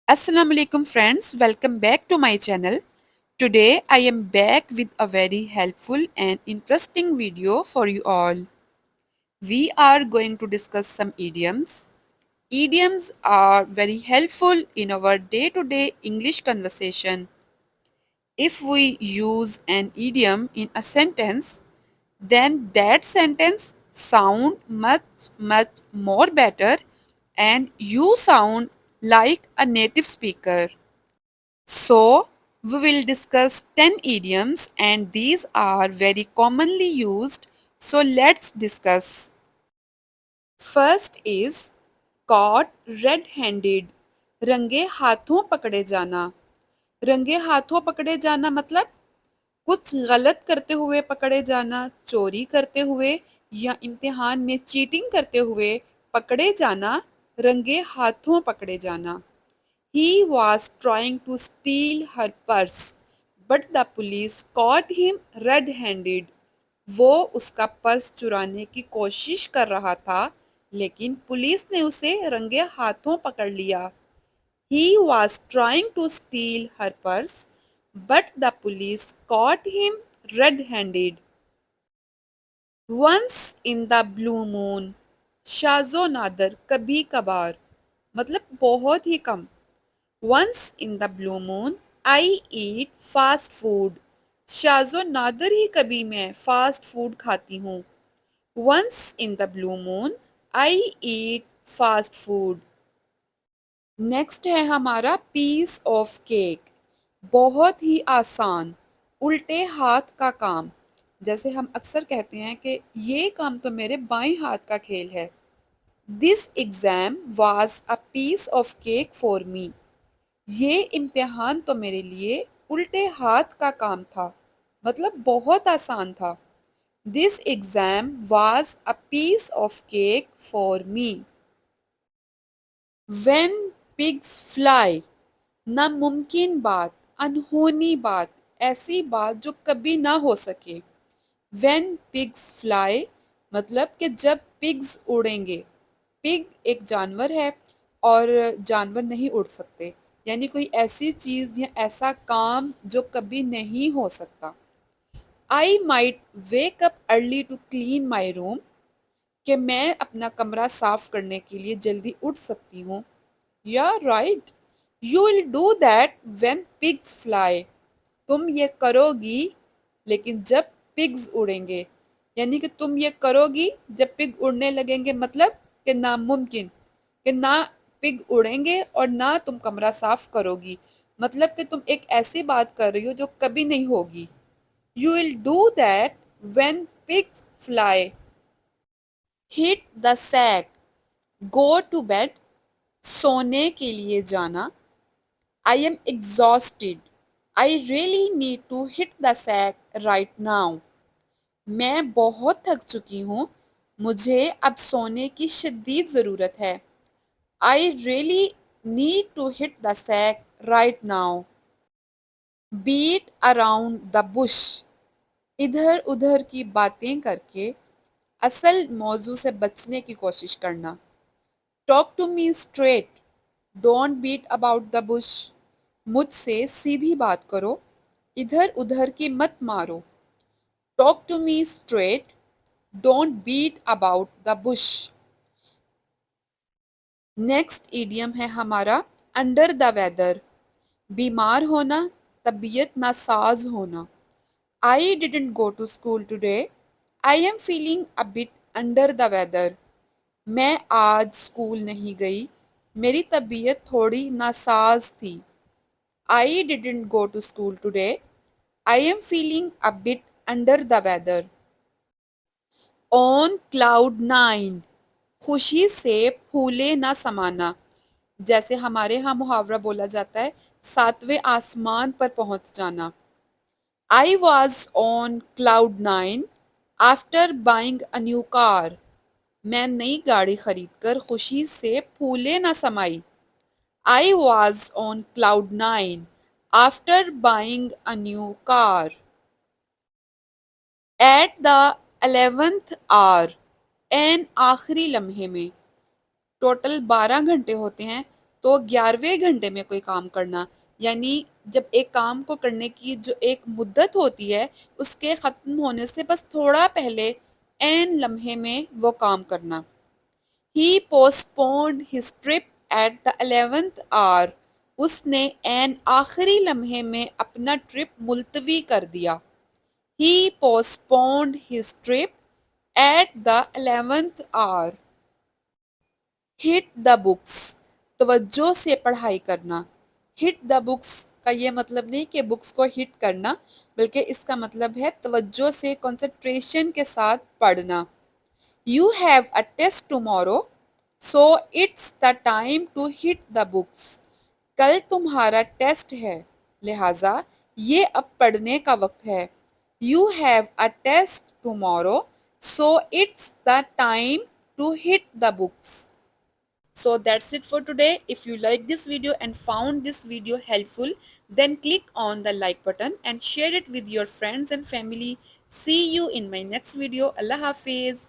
Assalamu alaikum friends, welcome back to my channel. Today I am back with a very helpful and interesting video for you all. We are going to discuss some idioms. Idioms are very helpful in our day-to-day English conversation. If we use an idiom in a sentence, then that sentence sound much more better and you sound like a native speaker. So, we will discuss 10 idioms and these are very commonly used. So, let's discuss. First is caught red handed. रंगे हाथों पकड़े जाना. रंगे हाथों पकड़े जाना मतलब कुछ गलत करते हुए पकड़े जाना, चोरी करते हुए या इम्तिहान में चीटिंग करते हुए पकड़े जाना, रंगे हाथों पकड़े जाना. He was trying to steal her purse, but the police caught him red-handed. वो उसका पर्स चुराने की कोशिश कर रहा था, लेकिन पुलिस ने उसे रंगे हाथों पकड़ लिया. He was trying to steal her purse, but the police caught him red-handed. Once in the blue moon, शाज़ो नादर कभी कभार मतलब बहुत ही कम. Once in the blue moon, I eat fast food. शाज़ो नादर ही कभी मैं फास्ट फूड खाती हूँ. Once in the blue moon, I eat fast food. Next है हमारा पीस ऑफ केक. बहुत ही आसान, उल्टे हाथ का काम. जैसे हम अक्सर कहते हैं कि ये काम तो मेरे बाएं हाथ का खेल है. This exam was a piece of cake for me. ये इम्तिहान तो मेरे लिए उल्टे हाथ का काम था, मतलब बहुत आसान था. This exam was a piece of cake for me. When pigs fly, नामुमकिन बात, अनहोनी बात, ऐसी बात जो कभी ना हो सके. व्हेन पिग्स फ्लाई मतलब कि जब पिग्स उड़ेंगे. पिग एक जानवर है और जानवर नहीं उड़ सकते, यानी कोई ऐसी चीज़ या ऐसा काम जो कभी नहीं हो सकता. I might wake up early to clean my room कि मैं अपना कमरा साफ करने के लिए जल्दी उठ सकती हूँ. या right, you will do that when pigs fly. तुम ये करोगी लेकिन जब पिग्स उड़ेंगे, यानी कि तुम ये करोगी जब पिग उड़ने लगेंगे, मतलब कि नामुमकिन कि ना पिग उड़ेंगे और ना तुम कमरा साफ करोगी, मतलब कि तुम एक ऐसी बात कर रही हो जो कभी नहीं होगी. You will do that when pigs fly. Hit the sack, go to bed, सोने के लिए जाना. I am exhausted, I really need to hit the sack right now. मैं बहुत थक चुकी हूँ, मुझे अब सोने की शदीद ज़रूरत है. I really need to hit the sack right now. Beat around the bush, इधर उधर की बातें करके असल मौजू से बचने की कोशिश करना. Talk to me straight, don't beat about the bush. मुझसे सीधी बात करो, इधर उधर की मत मारो. Talk to me straight, don't beat about the bush. Next idiom है हमारा अंडर द वेदर. बीमार होना, तबीयत नासाज होना. I didn't go to school today, I am feeling a bit under the weather. मैं आज स्कूल नहीं गई, मेरी तबीयत थोड़ी नासाज थी. I didn't go to school today, I am feeling a bit under the weather. On cloud nine, खुशी से फूले ना समाना. जैसे हमारे यहाँ मुहावरा बोला जाता है, सातवें आसमान पर पहुंच जाना. I was on cloud nine after buying a new car. मैं नई गाड़ी खरीदकर खुशी से फूले ना समाई. I was on cloud nine after buying a new car. At the 11th hour, एन आखिरी लम्हे में. टोटल 12 घंटे होते हैं, تو 11ویں گھنٹے میں کوئی کام کرنا، یعنی جب ایک کام کو کرنے کی جو ایک مدت ہوتی ہے اس کے ختم ہونے سے بس تھوڑا پہلے عین لمحے میں وہ کام کرنا۔ He postponed his trip at the 11th hour. اس نے عین آخری لمحے میں اپنا ٹرپ ملتوی کر دیا۔ He postponed his trip at the 11th hour. Hit the books, توجہ سے پڑھائی کرنا۔ ہٹ دا بکس کا یہ مطلب نہیں کہ بکس کو ہٹ کرنا، بلکہ اس کا مطلب ہے توجہ سے کنسنٹریشن کے ساتھ پڑھنا۔ You have a test tomorrow so it's the time to hit the books. کل تمہارا ٹیسٹ ہے، لہٰذا یہ اب پڑھنے کا وقت ہے۔ You have a test tomorrow so it's the time to hit the books. So that's it for today. If you like this video and found this video helpful, then click on the like button and share it with your friends and family. See you in my next video. Allah Hafiz.